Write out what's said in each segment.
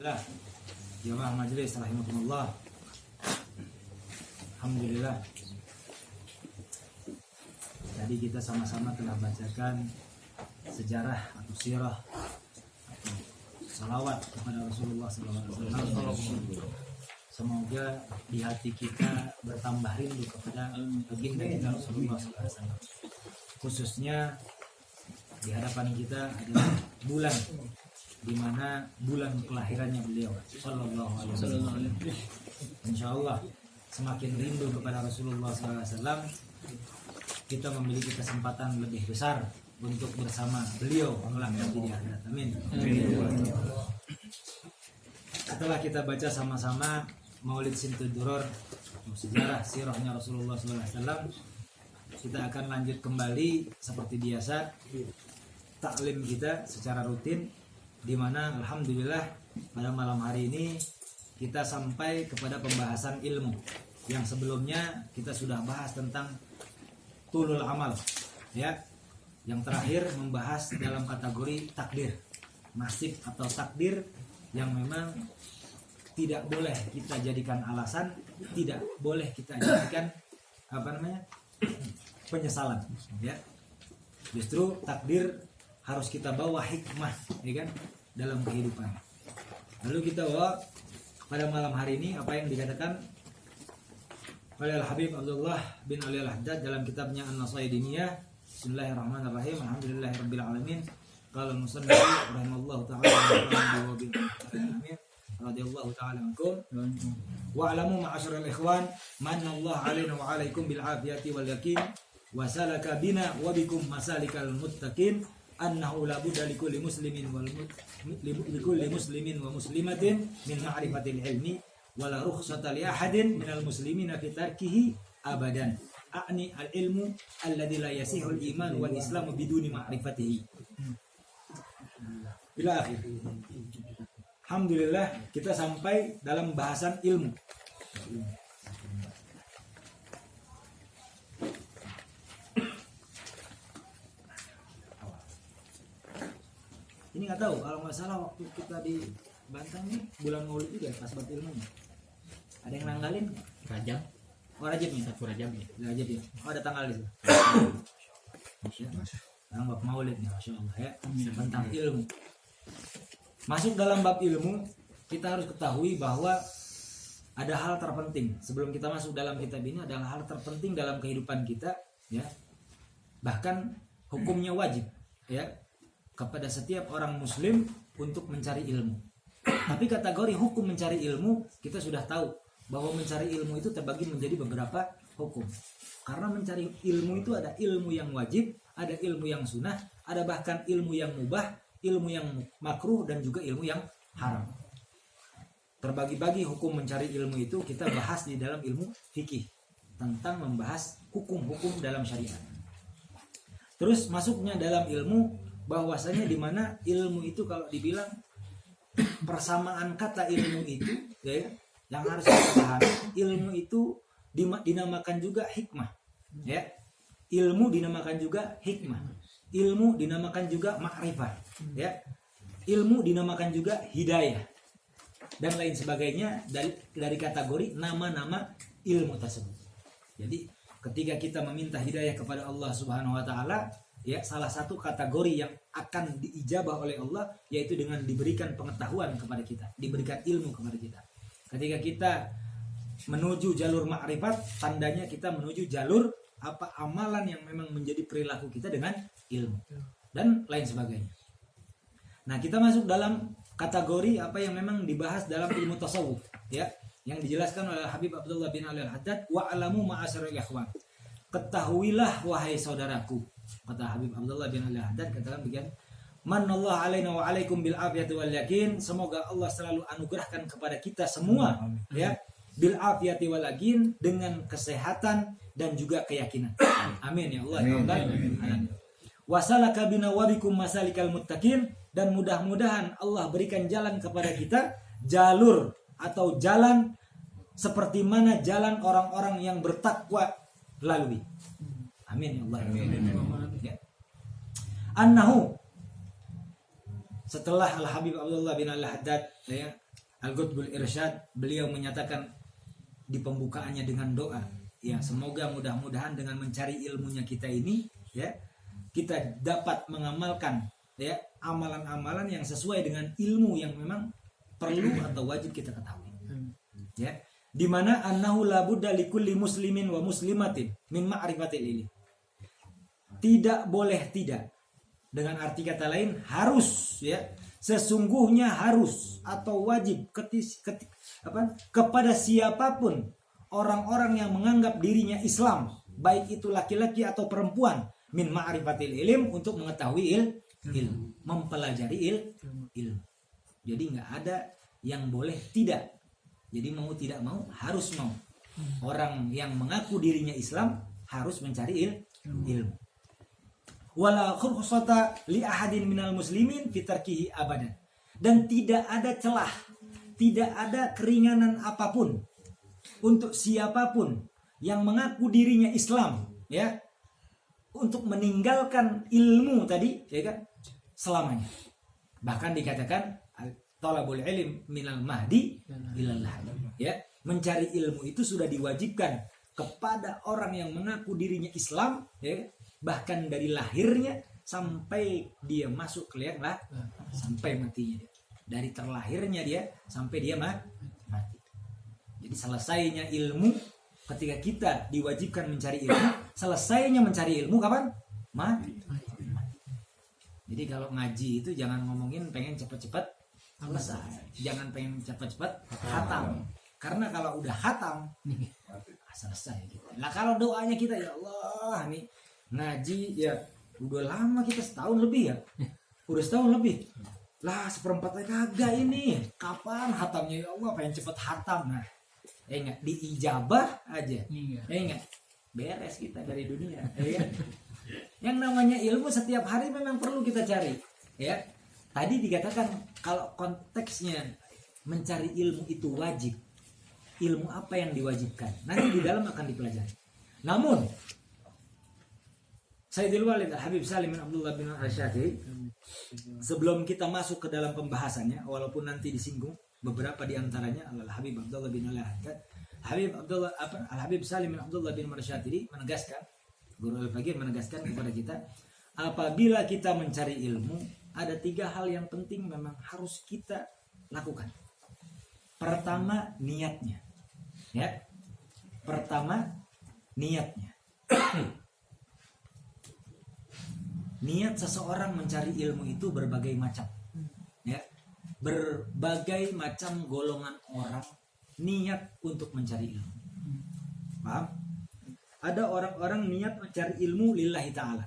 Jamaah majelis rahimakumullah. Alhamdulillah. Tadi kita sama-sama telah bacakan sejarah atau sirah atau salawat kepada Rasulullah SAW. Semoga di hati kita bertambah rindu kepada baginda kita Rasulullah SAW. Khususnya di hadapan kita adalah bulan di mana bulan kelahirannya beliau sallallahu alaihi wasallam. Insyaallah semakin rindu kepada Rasulullah SAW, kita memiliki kesempatan lebih besar untuk bersama beliau kelak nanti di akhirat. Amin. Setelah kita baca sama-sama Maulid Sintud Duror, sejarah sirahnya Rasulullah SAW, kita akan lanjut kembali seperti biasa taklim kita secara rutin, di mana alhamdulillah pada malam hari ini kita sampai kepada pembahasan ilmu yang sebelumnya kita sudah bahas tentang tulul amal, ya. Yang terakhir membahas dalam kategori takdir, nasib atau takdir yang memang tidak boleh kita jadikan alasan, tidak boleh kita jadikan penyesalan, ya. Justru takdir harus kita bawa hikmah, ya kan, dalam kehidupan. Lalu kita bawa pada malam hari ini apa yang dikatakan oleh Al-Habib Abdullah bin Ali Al-Haddad dalam kitabnya An-Nasaih Diniyah. Bismillahirrahmanirrahim. Alhamdulillahirabbil alamin. Qala al-musannif rahimallahu ta'ala wa bihi radhiyallahu ta'ala ankum. Wa alamu ma'asyiral ikhwan manna Allah 'alaina wa 'alaikum bil 'afiyati wal yakin wa salaka bina wa bikum masalikal muttaqin. Annahu la budda likulli muslimin likulli muslimin wa muslimatin min ma'rifatil ilmi wa la rukhsata li ahadin minal muslimina fi tarkihi abadan. A'ni al ilmu alladhi la yasihul iman wal islamu biduni ma'rifatihi. Bila akhir. Alhamdulillah kita sampai dalam bahasan ilmu. Ini nggak tahu, kalau nggak salah waktu kita di Banten nih bulan Maulid juga pas bab ilmunya. Ada yang nanggalin? Rajab. Oh Rajab nih. Satu Rajab ya. Rajab ya. Oh ada tanggal di situ. Tentang bab Maulid nih, masya Allah ya. Tentang ilmu. Masuk dalam bab ilmu, kita harus ketahui bahwa ada hal terpenting. Sebelum kita masuk dalam kitab ini, adalah hal terpenting dalam kehidupan kita, ya. Bahkan hukumnya wajib, ya, kepada setiap orang muslim untuk mencari ilmu. Tapi kategori hukum mencari ilmu kita sudah tahu bahwa mencari ilmu itu terbagi menjadi beberapa hukum. Karena mencari ilmu itu ada ilmu yang wajib, ada ilmu yang sunnah, ada bahkan ilmu yang mubah, ilmu yang makruh, dan juga ilmu yang haram. Terbagi-bagi hukum mencari ilmu itu kita bahas di dalam ilmu fikih tentang membahas hukum-hukum dalam syariat. Terus masuknya dalam ilmu bahwasanya di mana ilmu itu kalau dibilang persamaan kata ilmu itu, ya, yang harus kita pahami, ilmu itu dinamakan juga hikmah, ya. Ilmu dinamakan juga hikmah, ilmu dinamakan juga ma'rifat, ya. Ilmu dinamakan juga hidayah dan lain sebagainya dari kategori nama-nama ilmu tersebut. Jadi ketika kita meminta hidayah kepada Allah Subhanahu wa taala, ya, salah satu kategori yang akan diijabah oleh Allah yaitu dengan diberikan pengetahuan kepada kita, diberikan ilmu kepada kita. Ketika kita menuju jalur ma'rifat, tandanya kita menuju jalur apa amalan yang memang menjadi perilaku kita dengan ilmu dan lain sebagainya. Nah, kita masuk dalam kategori apa yang memang dibahas dalam ilmu tasawuf, ya, yang dijelaskan oleh Habib Abdullah bin Ali Al-Haddad, wa alamu ma'asyiral ikhwan. Ketahuilah wahai saudaraku, kata Habib Abdullah bin Ali Al-Haddad, katakan begini, manallahu alaina wa alaikum bil afiyati wal yakin. Semoga Allah selalu anugerahkan kepada kita semua, ya, bil afiyati wal yakin, dengan kesehatan dan juga keyakinan. Amin ya Allah. Amin. Wasalaka bina wa bikum masalikal muttaqin, dan mudah-mudahan Allah berikan jalan kepada kita, jalur atau jalan seperti mana jalan orang-orang yang bertakwa lalui. Amin ya Allah. Ya. Annahu, setelah Al-Habib Abdullah bin Al-Haddad, ya, Al-Qutbul Irsyad, beliau menyatakan di pembukaannya dengan doa, ya semoga mudah-mudahan dengan mencari ilmunya kita ini, ya kita dapat mengamalkan ya amalan-amalan yang sesuai dengan ilmu yang memang perlu atau wajib kita ketahui. Ya, di mana annahu la budda likulli muslimin wa muslimatin min ma'rifatil ilmi. Tidak boleh tidak. Dengan arti kata lain harus, ya. Sesungguhnya harus atau wajib kepada siapapun orang-orang yang menganggap dirinya Islam, baik itu laki-laki atau perempuan, min ma'rifatil ilm, untuk mengetahui ilmu, mempelajari ilmu. Jadi nggak ada yang boleh tidak. Jadi mau tidak mau harus mau. Orang yang mengaku dirinya Islam harus mencari ilmu. Wala khurqata li ahadin minal muslimin fi tarkihi abadan. Dan tidak ada celah, tidak ada keringanan apapun untuk siapapun yang mengaku dirinya Islam, ya, untuk meninggalkan ilmu tadi, ya kan, selamanya. Bahkan dikatakan talabul ilm minal mahdi ilal lahdi, ya, mencari ilmu itu sudah diwajibkan kepada orang yang mengaku dirinya Islam, ya, bahkan dari lahirnya sampai dia masuk ke liang lah, sampai matinya dia. Dari terlahirnya dia sampai dia mati. Jadi selesainya ilmu, ketika kita diwajibkan mencari ilmu, selesainya mencari ilmu kapan? Mati. Jadi kalau ngaji itu jangan ngomongin pengen cepat-cepat selesai, jangan pengen cepat-cepat khatam. Karena kalau udah khatam, selesai. Lah kalau doanya kita, ya Allah, nih ngaji ya udah lama, kita setahun lebih ya, udah setahun lebih. Lah seperempatnya kagak ini, kapan khatamnya, ya Allah pengen cepet khatam. Nah, enggak diijabah aja, enggak beres kita dari dunia, ya. Yang namanya ilmu setiap hari memang perlu kita cari, ya. Tadi dikatakan kalau konteksnya mencari ilmu itu wajib, ilmu apa yang diwajibkan nanti di dalam akan dipelajari. Namun Sayyidul Walid Al-Habib Salim bin Abdullah bin Al-Syadhi, sebelum kita masuk ke dalam pembahasannya, walaupun nanti disinggung beberapa di antaranya, Al-Habib Abdullah bin Al-Habib Salim bin Abdullah bin Al-Syadhi menegaskan, Guru Al-Faqih menegaskan kepada kita, apabila kita mencari ilmu, ada 3 hal yang penting memang harus kita lakukan. Pertama, niatnya. Ya. Pertama, niatnya. Niat seseorang mencari ilmu itu berbagai macam, ya, berbagai macam golongan orang niat untuk mencari ilmu. Paham? Ada orang-orang niat mencari ilmu lillahi ta'ala,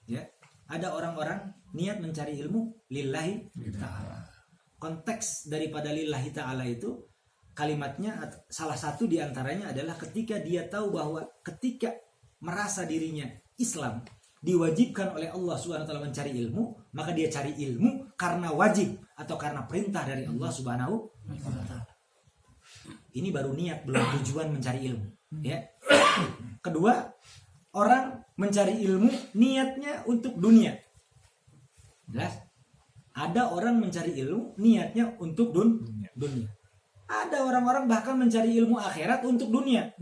ya. Ada orang-orang niat mencari ilmu lillahi ta'ala. Konteks daripada lillahi ta'ala itu kalimatnya, salah satu diantaranya adalah ketika dia tahu bahwa ketika merasa dirinya Islam, diwajibkan oleh Allah Subhanahu wa taala mencari ilmu, maka dia cari ilmu karena wajib atau karena perintah dari Allah Subhanahu wa taala. Ini baru niat, belum tujuan mencari ilmu, ya. Kedua, orang mencari ilmu niatnya untuk dunia. Jelas? Ada orang mencari ilmu niatnya untuk dunia. Ada orang-orang bahkan mencari ilmu akhirat untuk dunia.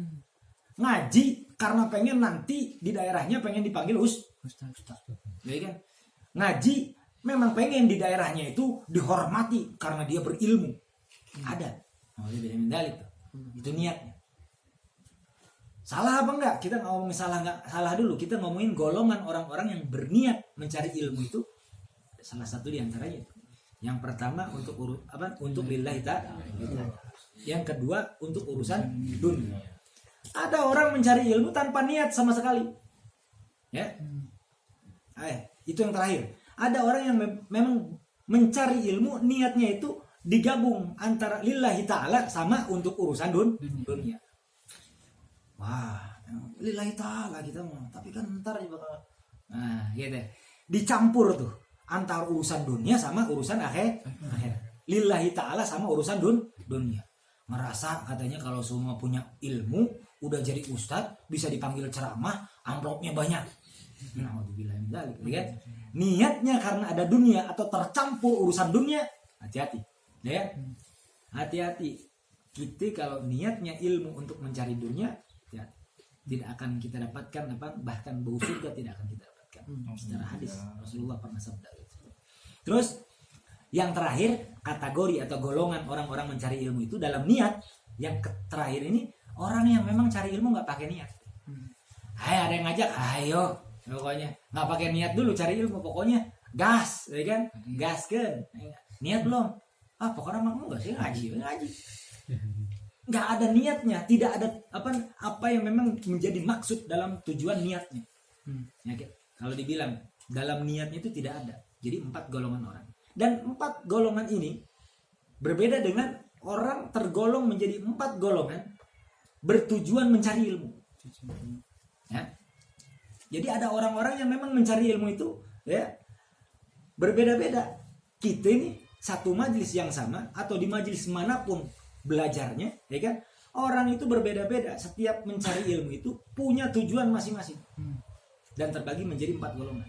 Ngaji karena pengen nanti di daerahnya pengen dipanggil Ustaz. Ya kan? Ngaji memang pengen di daerahnya itu dihormati karena dia berilmu. Ada. Itu niatnya. Salah apa enggak? Kita ngomongin salah enggak? Salah dulu. Kita ngomongin golongan orang-orang yang berniat mencari ilmu itu. Salah satu di antaranya itu. Yang pertama untuk untuk lillahi ta'ala. Yang kedua untuk urusan dunia. Ada orang mencari ilmu tanpa niat sama sekali. Ya. Itu yang terakhir. Ada orang yang memang mencari ilmu niatnya itu digabung antara lillahi ta'ala sama untuk urusan dunia. Wah, lillahi ta'ala kita mau, tapi kan ntar bakal gitu. Dicampur tuh antara urusan dunia sama urusan akhir. Lillahi ta'ala sama urusan dunia. Ngerasa katanya kalau semua punya ilmu, udah jadi ustadz, bisa dipanggil ceramah, amplopnya banyak. Nauzubillah min dzalik, lihat. Niatnya karena ada dunia atau tercampur urusan dunia, hati-hati. Ya. hati-hati. Kita kalau niatnya ilmu untuk mencari dunia, ya tidak akan kita dapatkan bahkan bau surga tidak akan kita dapatkan. Secara hadis Rasulullah pernah sabda. Terus yang terakhir, kategori atau golongan orang-orang mencari ilmu itu dalam niat. Yang terakhir ini orang yang memang cari ilmu nggak pakai niat. Hai, ada yang ngajak, ayo, pokoknya nggak pakai niat dulu cari ilmu, pokoknya gas, ya kan? Gas kan? Niat belum? Pokoknya mau nggak sih ngaji. Nggak ada niatnya, tidak ada apa yang memang menjadi maksud dalam tujuan niatnya. Ya, kalau dibilang dalam niatnya itu tidak ada. Jadi 4 golongan orang. Dan 4 golongan ini berbeda dengan orang tergolong menjadi 4 golongan bertujuan mencari ilmu. Ya. Jadi ada orang-orang yang memang mencari ilmu itu ya berbeda-beda. Kita ini satu majelis yang sama atau di majelis manapun belajarnya, ya kan? Orang itu berbeda-beda. Setiap mencari ilmu itu punya tujuan masing-masing. Dan terbagi menjadi 4 golongan.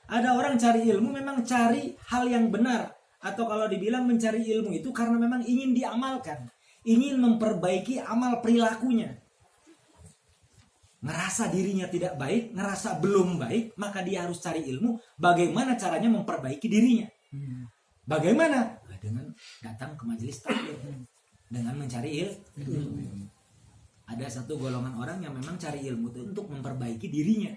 Ada orang cari ilmu memang cari hal yang benar, atau kalau dibilang mencari ilmu itu karena memang ingin diamalkan, ingin memperbaiki amal perilakunya. Ngerasa dirinya tidak baik, ngerasa belum baik, maka dia harus cari ilmu bagaimana caranya memperbaiki dirinya. Bagaimana? Dengan datang ke majelis taklim, dengan mencari ilmu. Ada satu golongan orang yang memang cari ilmu itu untuk memperbaiki dirinya.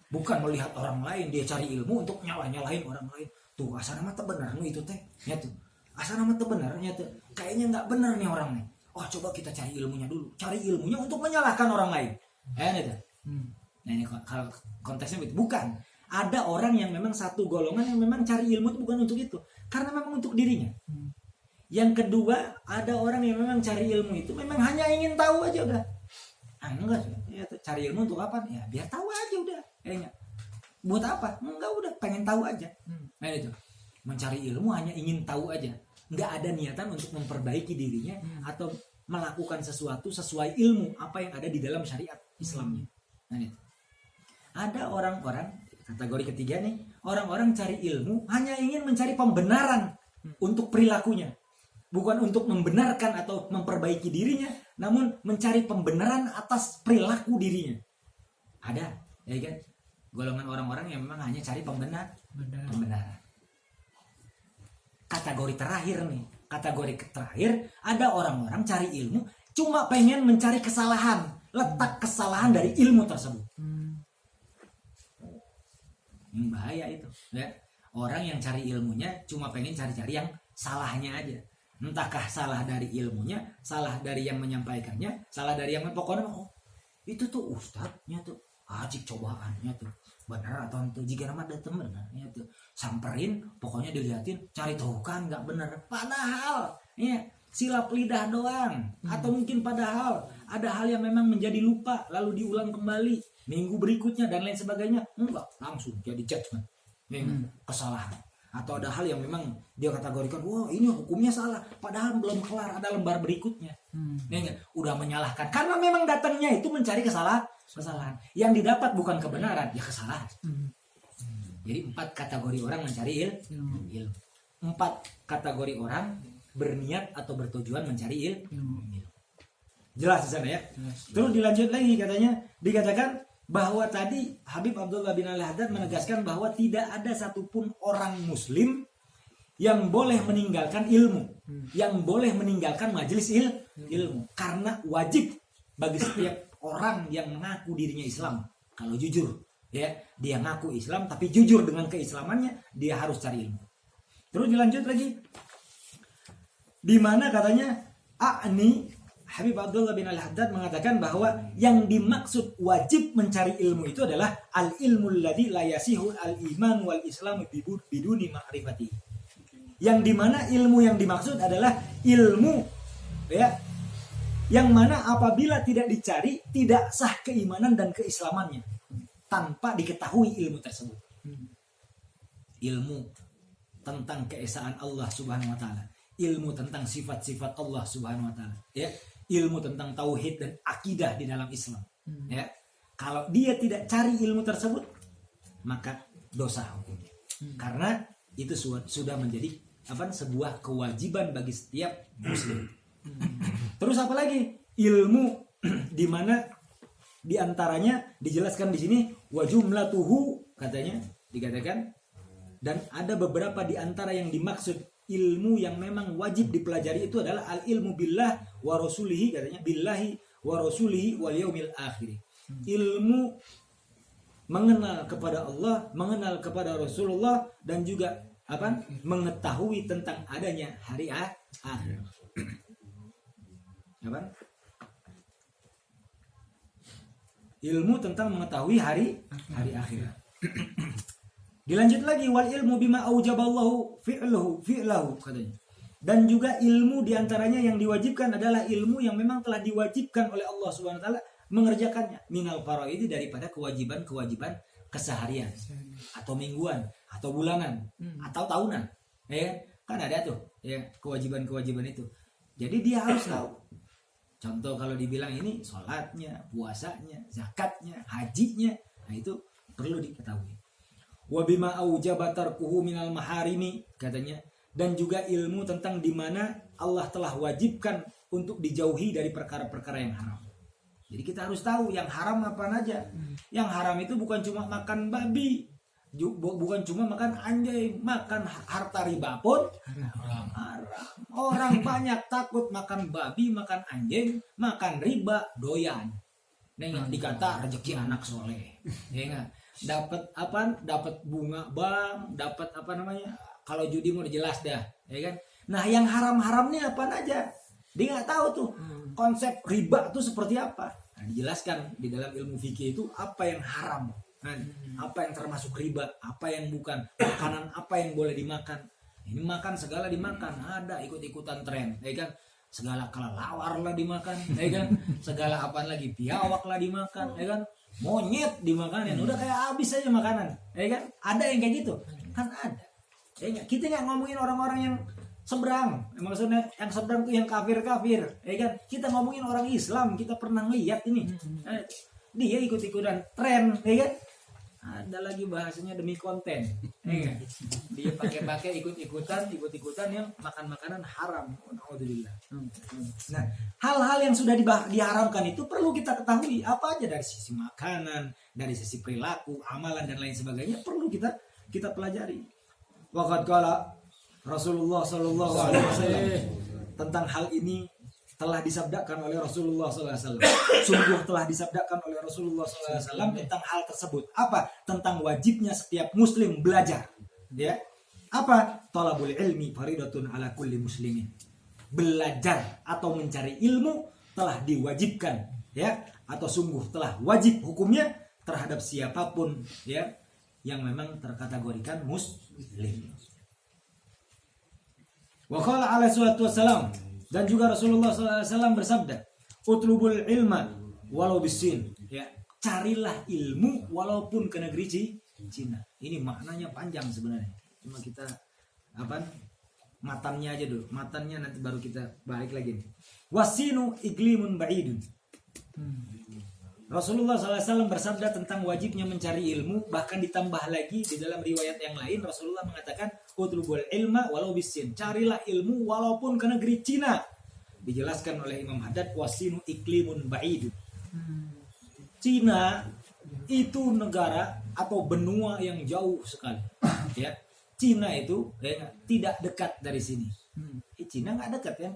Bukan melihat orang lain, dia cari ilmu untuk nyalahin orang lain. Tuh, asal nama benar itu teh. Ya tuh. Asal nama benar tuh. Kayaknya nggak benar nih orang nih. Coba kita cari ilmunya dulu. Cari ilmunya untuk menyalahkan orang lain. Itu. Nah, ini kalau konteksnya begitu. Bukan. Ada orang yang memang satu golongan yang memang cari ilmu itu bukan untuk itu. Karena memang untuk dirinya. Yang kedua, ada orang yang memang cari ilmu itu memang hanya ingin tahu aja udah. Enggak sih. Ya, cari ilmu untuk apa? Ya biar tahu aja udah. Kayaknya. Buat apa? Enggak, udah pengen tahu aja. Nah itu. Mencari ilmu hanya ingin tahu aja. Enggak ada niatan untuk memperbaiki dirinya atau melakukan sesuatu sesuai ilmu apa yang ada di dalam syariat Islamnya. Nah itu. Ada orang-orang, kategori ketiga nih, orang-orang cari ilmu hanya ingin mencari pembenaran untuk perilakunya. Bukan untuk membenarkan atau memperbaiki dirinya, namun mencari pembenaran atas perilaku dirinya. Ada, ya kan? Golongan orang-orang yang memang hanya cari pembenaran. Kategori terakhir nih, ada orang-orang cari ilmu cuma pengen mencari kesalahan, letak kesalahan dari ilmu tersebut. Bahaya itu, ya. Orang yang cari ilmunya cuma pengen cari-cari yang salahnya aja. Entahkah salah dari ilmunya, salah dari yang menyampaikannya, salah dari yang pokoknya itu tuh ustadznya tuh ajik cobaannya tuh benar atau itu jika nama datang benarnya tuh samperin, pokoknya dilihatin, cari tahu kan nggak benar, padahal ya silap lidah doang, atau mungkin padahal ada hal yang memang menjadi lupa lalu diulang kembali minggu berikutnya dan lain sebagainya, enggak langsung jadi judgment, kesalahan. Atau ada hal yang memang dia kategorikan, wah ini hukumnya salah, padahal belum kelar, ada lembar berikutnya. Udah menyalahkan, karena memang datangnya itu mencari kesalahan. Yang didapat bukan kebenaran, ya kesalahan. Jadi 4 kategori orang mencari ilmu. 4 kategori orang berniat atau bertujuan mencari ilmu. Jelas di sana ya. Terus dilanjut lagi dikatakan bahwa tadi Habib Abdullah bin Al-Haddad menegaskan bahwa tidak ada satupun orang muslim yang boleh meninggalkan ilmu, yang boleh meninggalkan majelis ilmu, karena wajib bagi setiap orang yang mengaku dirinya Islam, kalau jujur ya, dia ngaku Islam tapi jujur dengan keislamannya, dia harus cari ilmu. Terus dilanjut lagi di mana katanya Habib Abdullah bin Al-Haddad mengatakan bahwa yang dimaksud wajib mencari ilmu itu adalah al-ilmul ladzi la yasihu al-iman wal islam biduni ma'rifati. Yang dimana ilmu yang dimaksud adalah ilmu ya, yang mana apabila tidak dicari tidak sah keimanan dan keislamannya tanpa diketahui ilmu tersebut. Ilmu tentang keesaan Allah Subhanahu wa taala, ilmu tentang sifat-sifat Allah Subhanahu wa taala, ya. Ilmu tentang tauhid dan akidah di dalam Islam. Ya. Kalau dia tidak cari ilmu tersebut, maka dosa hukumnya. Karena itu sudah menjadi sebuah kewajiban bagi setiap muslim. Terus apa lagi? Ilmu di mana diantaranya dijelaskan di sini wa jumlatuhu, katanya dikatakan, dan ada beberapa di antara yang dimaksud ilmu yang memang wajib dipelajari itu adalah al ilmu billah wa rasulihi, katanya billahi wa rasulihi wal yaumil akhir. Ilmu mengenal kepada Allah, mengenal kepada Rasulullah, dan juga mengetahui tentang adanya hari akhir. Ilmu tentang mengetahui hari akhir. Dilanjut lagi wal ilmu bima aujaballahu fi'lahu, katanya. Dan juga ilmu diantaranya yang diwajibkan adalah ilmu yang memang telah diwajibkan oleh Allah Subhanahu wa taala mengerjakannya, minal faraidi, daripada kewajiban keseharian atau mingguan atau bulanan atau tahunan. Ya, kan ada tuh ya kewajiban itu. Jadi dia harus tahu. Contoh kalau dibilang ini sholatnya, puasanya, zakatnya, hajinya, nah itu perlu diketahui. Wa bima aujaba tarkuhu minal maharimi, katanya, dan juga ilmu tentang di mana Allah telah wajibkan untuk dijauhi dari perkara-perkara yang haram. Jadi kita harus tahu yang haram apa aja. Yang haram itu bukan cuma makan babi, bukan cuma makan anjay, makan harta riba pun haram. Orang banyak takut makan babi, makan anjing, makan riba, doyan. Nengok dikata rezeki anak soleh, ya enggak? Dapat bunga bank, dapat kalau judi mau jelas dah, ya kan? Nah yang haram-haram nih apa aja? Dia nggak tahu tuh konsep riba itu seperti apa. Nah, dijelaskan di dalam ilmu fikih itu apa yang haram, apa yang termasuk riba, apa yang bukan, makanan apa yang boleh dimakan. Ini makan segala dimakan, ada ikut-ikutan tren, ya kan? Segala kelelawar lah dimakan, ya kan? Segala apaan lagi, biawak lah dimakan, ya kan? Monyet dimakanin, udah kayak habis aja makanan, ya kan? Ada yang kayak gitu, kan ada. Ya, kita nggak ngomongin orang-orang yang seberang, maksudnya yang seberang tuh yang kafir, ya kan? Kita ngomongin orang Islam, kita pernah lihat ini, dia ikut-ikutan tren, ya kan? Ada lagi bahasanya demi konten, ya kan? Dia pakai ikut-ikutan yang makan makanan haram. Alhamdulillah. Nah, hal-hal yang sudah diharamkan itu perlu kita ketahui apa aja dari sisi makanan, dari sisi perilaku, amalan dan lain sebagainya perlu kita pelajari. Waqad qala Rasulullah sallallahu alaihi wasallam, tentang hal ini telah disabdakan oleh Rasulullah sallallahu alaihi wasallam. Sungguh telah disabdakan oleh Rasulullah sallallahu alaihi wasallam tentang hal tersebut. Apa? Tentang wajibnya setiap muslim belajar. Ya. Apa? Talabul ilmi faridatun ala kulli muslimin. Belajar atau mencari ilmu telah diwajibkan, ya, atau sungguh telah wajib hukumnya terhadap siapapun, ya, yang memang terkategorikan muslim. Wa qala alaihi salatu wassalam, dan juga Rasulullah SAW bersabda, utlubul ilma walau bisin, ya, carilah ilmu walaupun ke negeri Cina. Ini maknanya panjang sebenarnya, cuma kita matannya aja dulu, matannya nanti baru kita balik lagi. Wasinu iglimun ba'idun. Rasulullah SAW bersabda tentang wajibnya mencari ilmu, bahkan ditambah lagi di dalam riwayat yang lain Rasulullah mengatakan utlubul ilma walau bisin, carilah ilmu walaupun ke negeri Cina. Dijelaskan oleh Imam Haddad, wasinu iklimun ba'idun. Cina itu negara atau benua yang jauh sekali, ya. Cina itu tidak dekat dari sini. Cina nggak dekat kan?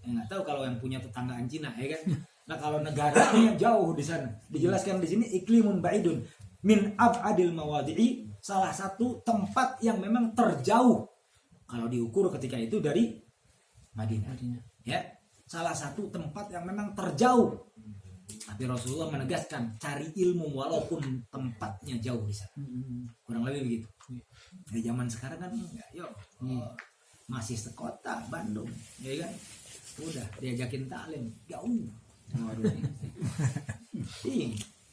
Nggak tahu kalau yang punya tetanggaan Cina, ya kan? Nah kalau negaranya jauh di sana, dijelaskan di sini iklimun ba'idun min ab'adil mawadi'i, salah satu tempat yang memang terjauh kalau diukur ketika itu dari Madinah. Ya, salah satu tempat yang memang terjauh. Tapi Rasulullah menegaskan cari ilmu walaupun tempatnya jauh di sana. Kurang lebih begitu. Di zaman sekarang kan masih sekota Bandung, ya kan? Udah diajakin taklim jauh. Waduh.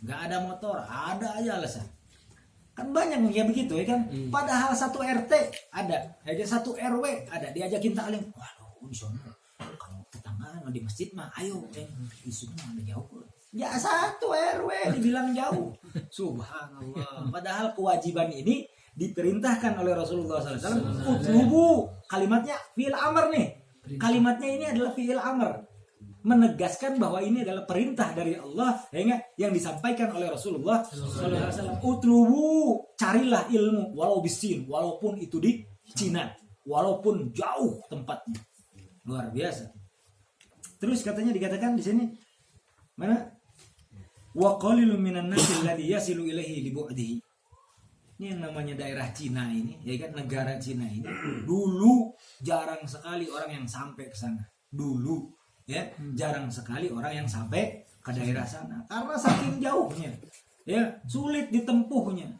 Nggak ada motor, ada aja alasan. Kan banyak yang kayak begitu, ya kan? Padahal satu RT ada, aja satu RW ada, diajakin taklim. Waduh, di sana kalau tetangga di masjid mah, ayo, isunya ada jauh. Ya satu RW dibilang jauh. Subhanallah. Padahal kewajiban ini diperintahkan oleh Rasulullah SAW, utlubu, kalimatnya fi'il amr nih. Kalimatnya ini adalah fi'il amr, menegaskan bahwa ini adalah perintah dari Allah yang disampaikan oleh Rasulullah SAW. Utlubu, carilah ilmu walau bisin, walaupun itu di Cina, walaupun jauh tempatnya. Luar biasa. Terus katanya dikatakan di sini mana? Wa qalilun minan nasi alladhi yasilu ilaihi li bu'dihi. Ini yang namanya daerah Cina ini, ya kan, negara Cina ini dulu jarang sekali orang yang sampai ke sana. Dulu ya, jarang sekali orang yang sampai ke daerah sana karena saking jauhnya. Ya, sulit ditempuhnya.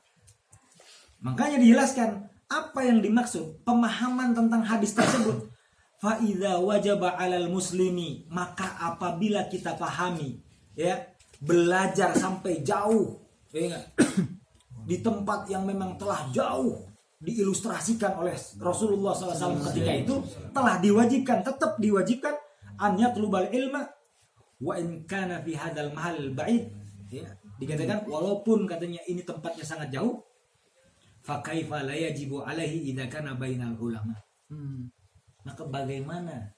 Makanya dijelaskan apa yang dimaksud pemahaman tentang hadis tersebut. Fa idza wajaba 'alal muslimi, maka apabila kita pahami, ya, belajar sampai jauh, ya, di tempat yang memang telah jauh diilustrasikan oleh Rasulullah SAW ketika itu, telah diwajibkan, tetap diwajibkan an yatlubal ilma wa in kana fi hadzal mahal ba'id, ya, dikatakan walaupun katanya ini tempatnya sangat jauh, fa kaifa la yajibu alaihi idza kana bainal ulama. Maka bagaimana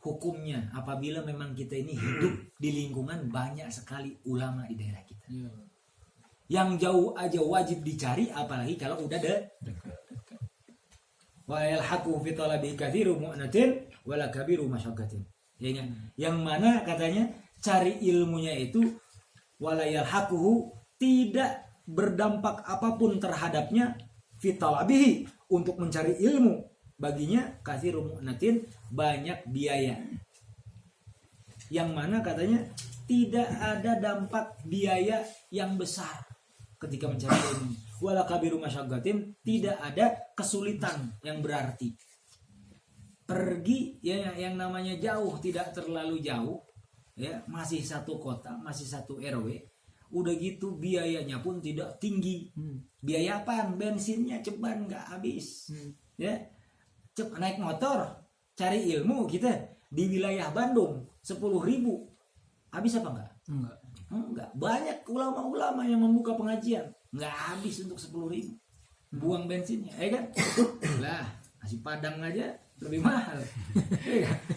hukumnya apabila memang kita ini hidup di lingkungan banyak sekali ulama di daerah kita. Yang jauh aja wajib dicari, apalagi kalau udah dekat. Wa yalhaqu fi talabi katsiru mu'natin wala kabiru masyaqqatin. Yang mana katanya cari ilmunya itu wala yalhaquhu, tidak berdampak apapun terhadapnya, fi talabihi, untuk mencari ilmu baginya katsiru mu'natin, banyak biaya. Yang mana katanya tidak ada dampak biaya yang besar ketika mencari ilmu. Wala kabiru masyaggatin, tidak ada kesulitan yang berarti. Pergi ya yang namanya jauh, tidak terlalu jauh, ya, masih satu kota, masih satu RW, udah gitu biayanya pun tidak tinggi. Biaya apaan? Bensinnya ceban nggak habis. Ya, naik motor cari ilmu kita di wilayah Bandung 10.000 habis apa enggak? Enggak. Banyak ulama-ulama yang membuka pengajian, nggak habis untuk 10.000. Buang bensinnya, ya kan? Lah, nasi padang aja lebih mahal.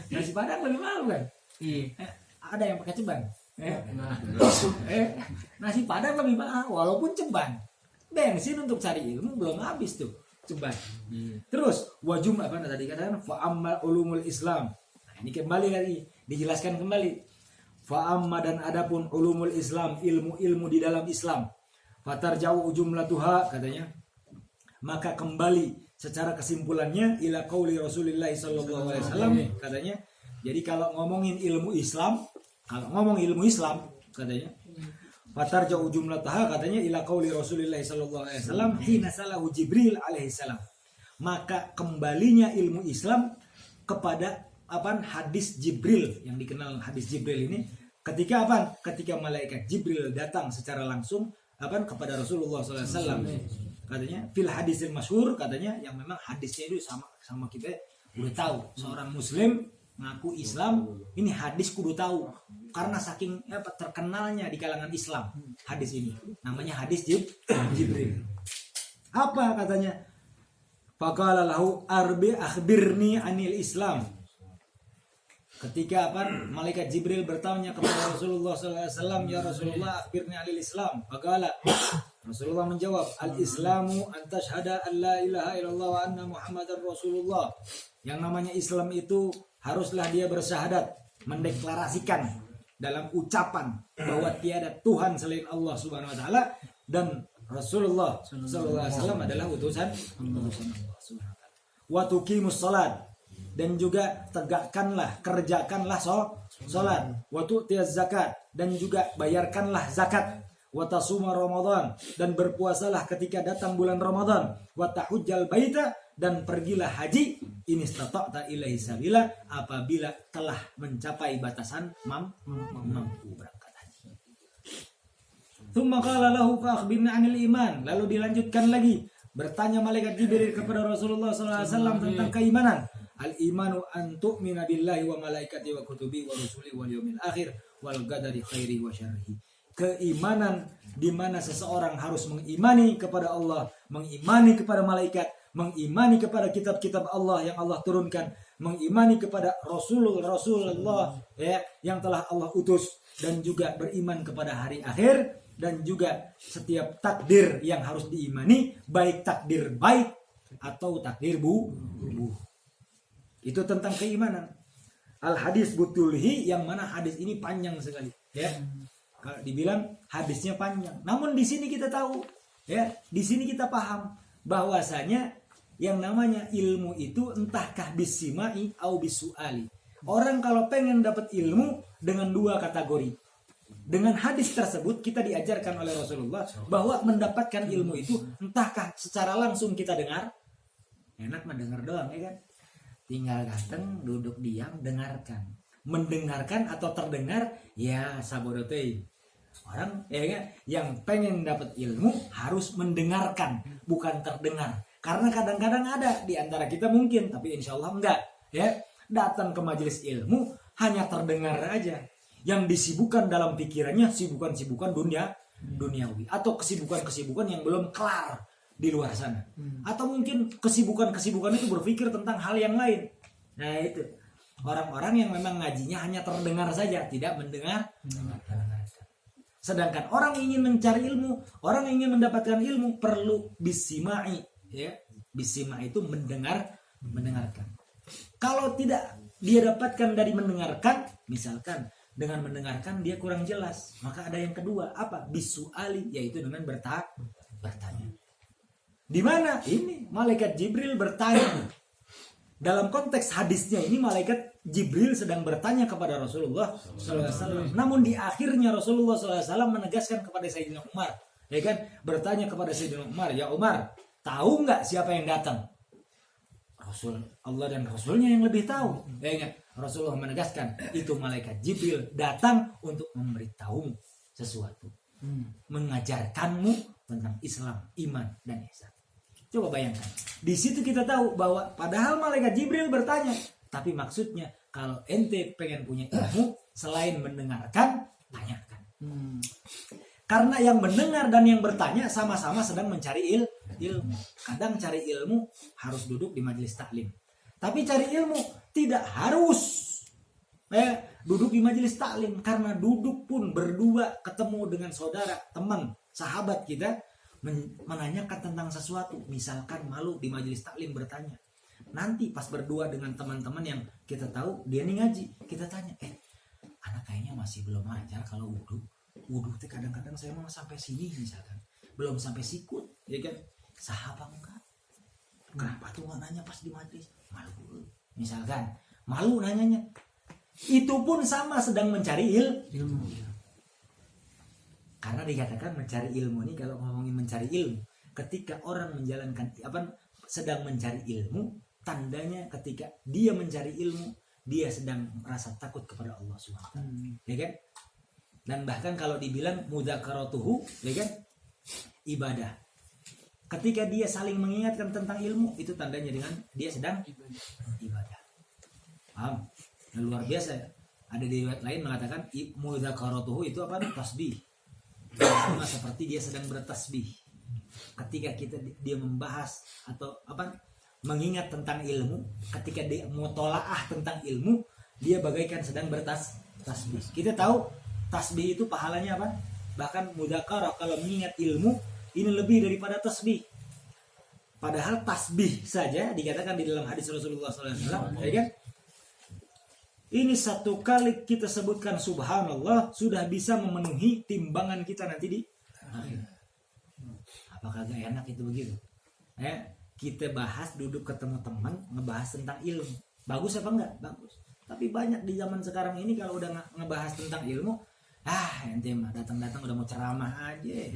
Nasi padang lebih mahal kan? Ada yang pakai ceban. Nasi padang lebih mahal walaupun ceban. Bensin untuk cari ilmu belum habis tuh, ceban. Terus wajum apa tadi katakan fa ammal ulumul Islam. Nah, ini kembali lagi dijelaskan kembali. Fa amma, dan adapun ulumul Islam, ilmu-ilmu di dalam Islam, fatarja'u jumlatuha, katanya, maka kembali secara kesimpulannya ila qauli Rasulullah sallallahu alaihi wasallam, katanya. Jadi kalau ngomongin ilmu Islam, katanya, fatarja'u jumlatuha, katanya, ila qauli Rasulullah sallallahu alaihi wasallam hina salahu Jibril alaihi salam. Maka kembalinya ilmu Islam kepada hadis Jibril, yang dikenal hadis Jibril ini, ketika malaikat Jibril datang secara langsung kepada Rasulullah SAW, katanya fil hadisil masyhur, katanya, yang memang hadisnya itu sama kita udah tahu. Seorang muslim ngaku Islam, ini hadis kudu tahu karena saking terkenalnya di kalangan Islam hadis ini, namanya hadis Jibril. Apa katanya? Faqala lahu akhbirni anil Islam. Ketika malaikat Jibril bertanya kepada Rasulullah SAW, ya Rasulullah, akhbirni alil Islam. Faqala, Rasulullah menjawab, al-Islamu an tashhada an la ilaha illallah wa anna Muhammadar Rasulullah. Yang namanya Islam itu haruslah dia bersyahadat, mendeklarasikan dalam ucapan bahwa tiada Tuhan selain Allah Subhanahu wa taala, dan Rasulullah sallallahu alaihi wasallam adalah utusan Allah Subhanahu wa taala. Wa tuqimus shalat, dan juga tegakkanlah, kerjakanlah salat, wa tu'tiyaz zakat, dan juga bayarkanlah zakat, wa tasuma Ramadan, dan berpuasalah ketika datang bulan Ramadan, wa tahujjal baita, dan pergilah haji, in istata'ta ilaihi sabila, apabila telah mencapai batasan mampu berangkat haji. Tsumma qala lahu fa akhbirni 'anil iman, lalu dilanjutkan lagi bertanya malaikat Jibril kepada Rasulullah SAW tentang keimanan. Al-imanu an tu'mina billahi wa malaikati wa kutubi wa rusuli wal yawmil akhir wal qadari khairi wa syarrihi. keimanan di mana seseorang harus mengimani kepada Allah, mengimani kepada malaikat, mengimani kepada kitab-kitab Allah yang Allah turunkan, mengimani kepada Rasulullah ya yang telah Allah utus, dan juga beriman kepada hari akhir, dan juga setiap takdir yang harus diimani, baik takdir baik atau takdir buruk. Itu tentang keimanan. Al hadis butulhi, yang mana hadis ini panjang sekali ya. Kalau dibilang hadisnya panjang, namun di sini kita tahu ya, di sini kita paham bahwasanya yang namanya ilmu itu entahkah bisimai atau bisuali. Orang kalau pengen dapat ilmu dengan dua kategori. Dengan hadis tersebut kita diajarkan oleh Rasulullah bahwa mendapatkan ilmu itu entahkah secara langsung kita dengar, enak mendengar doang ya kan, tinggal datang duduk diam dengarkan, mendengarkan atau terdengar ya sabodote. Orang ya kan, yang pengen dapat ilmu harus mendengarkan, bukan terdengar. Karena kadang-kadang ada di antara kita mungkin, tapi insya Allah enggak ya, datang ke majelis ilmu hanya terdengar aja. Yang disibukkan dalam pikirannya sibukan-sibukan duniawi, atau kesibukan-kesibukan yang belum kelar di luar sana. Atau mungkin kesibukan-kesibukan itu berpikir tentang hal yang lain. Nah itu orang-orang yang memang ngajinya hanya terdengar saja, tidak mendengar. Sedangkan orang ingin mencari ilmu, orang ingin mendapatkan ilmu perlu bisimai ya. Bisimai itu mendengarkan. Kalau tidak dia dapatkan dari mendengarkan, misalkan dengan mendengarkan dia kurang jelas, maka ada yang kedua, apa? Bisuali, yaitu dengan bertanya. Di mana? Ini malaikat Jibril bertanya. Dalam konteks hadisnya ini malaikat Jibril sedang bertanya kepada Rasulullah SAW. Namun di akhirnya Rasulullah SAW menegaskan kepada Sayyidina Umar, ya kan, bertanya kepada Sayyidina Umar, ya Umar, tahu nggak siapa yang datang? Rasul Allah dan Rasulnya yang lebih tahu. Ya kan? Rasulullah menegaskan itu malaikat Jibril datang untuk memberitahu sesuatu, mengajarkanmu tentang Islam, iman dan ihsan. Coba bayangkan. Di situ kita tahu bahwa padahal malaikat Jibril bertanya, tapi maksudnya kalau ente pengen punya ilmu, selain mendengarkan, tanyakan. Karena yang mendengar dan yang bertanya sama-sama sedang mencari ilmu. Kadang cari ilmu harus duduk di majelis taklim. Tapi cari ilmu tidak harus duduk di majelis taklim. Karena duduk pun berdua ketemu dengan saudara, teman, sahabat kita, menanyakan tentang sesuatu, misalkan malu di majelis taklim bertanya. Nanti pas berdua dengan teman-teman yang kita tahu dia nih ngaji, kita tanya, anak kayaknya masih belum ajar kalau wudhu teh kadang-kadang saya mau sampai sini misalkan, belum sampai sikut, ya kan? Sahabat enggak? Kenapa tuh nggak nanya pas di majelis? Malu, misalkan, malu nanyanya. Itu pun sama sedang mencari ilmu. Karena dikatakan mencari ilmu ini, kalau ngomongin mencari ilmu, ketika orang menjalankan sedang mencari ilmu, tandanya ketika dia mencari ilmu, dia sedang merasa takut kepada Allah SWT. Ya kan? Dan bahkan kalau dibilang mudzakaratuhu, ya kan? Ibadah. Ketika dia saling mengingatkan tentang ilmu, itu tandanya dengan dia sedang ibadah. Paham? Nah, luar biasa. Ada di riwayat lain mengatakan mudzakaratuhu itu apa? Tasbih. Sama seperti dia sedang bertasbih. Ketika dia membahas atau mengingat tentang ilmu, ketika dia mutolaah tentang ilmu, dia bagaikan sedang bertasbih. Kita tahu tasbih itu pahalanya apa? Bahkan mudzakarah kalau mengingat ilmu ini lebih daripada tasbih. Padahal tasbih saja dikatakan di dalam hadis Rasulullah SAW, ya kan? Ini satu kali kita sebutkan subhanallah sudah bisa memenuhi timbangan kita nanti di akhir. Apakah gak enak itu begitu? Kita bahas duduk ketemu teman ngebahas tentang ilmu. Bagus apa enggak? Bagus. Tapi banyak di zaman sekarang ini kalau udah ngebahas tentang ilmu, ente mah datang-datang udah mau ceramah aja.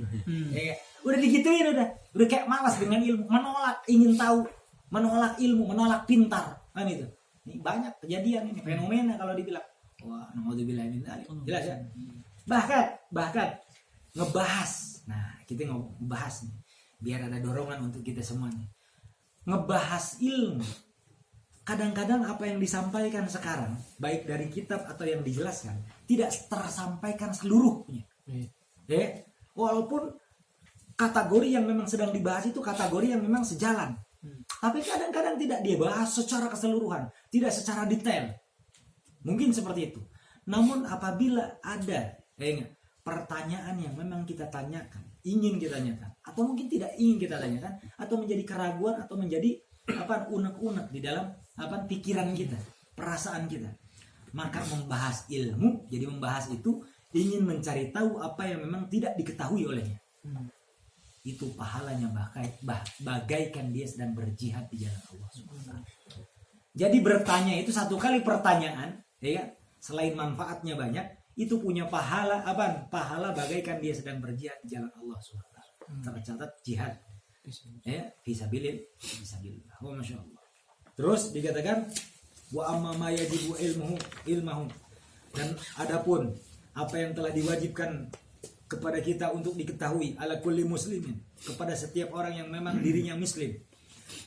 Udah digituin udah kayak malas dengan ilmu, menolak ingin tahu, menolak ilmu, menolak pintar, kan itu. Ini banyak kejadian ini, fenomena kalau dibilang. Wah, naudzubillah min dzalik. Jelas ya? Bahkan ngebahas. Nah, kita ngebahas nih. Biar ada dorongan untuk kita semuanya. Ngebahas ilmu. Kadang-kadang apa yang disampaikan sekarang, baik dari kitab atau yang dijelaskan, tidak tersampaikan seluruhnya. Ya, walaupun kategori yang memang sedang dibahas itu kategori yang memang sejalan. Tapi kadang-kadang tidak dia bahas secara keseluruhan, tidak secara detail. Mungkin seperti itu. Namun apabila ada pertanyaan yang memang kita tanyakan, ingin kita tanyakan, atau mungkin tidak ingin kita tanyakan, atau menjadi keraguan, atau menjadi unek-unek di dalam pikiran kita, perasaan kita, maka membahas ilmu, jadi membahas itu ingin mencari tahu apa yang memang tidak diketahui olehnya. Itu pahalanya bagaikan dia sedang berjihad di jalan Allah SWT. Jadi bertanya itu satu kali pertanyaan, ya, selain manfaatnya banyak, itu punya pahala pahala bagaikan dia sedang berjihad di jalan Allah SWT. Tercatat jihad, ya, fisabilillah. Oh, masya Allah. Terus dikatakan wa amma ma yajibu ilmuhu, dan adapun apa yang telah diwajibkan kepada kita untuk diketahui ala kulli muslimin, kepada setiap orang yang memang dirinya muslim,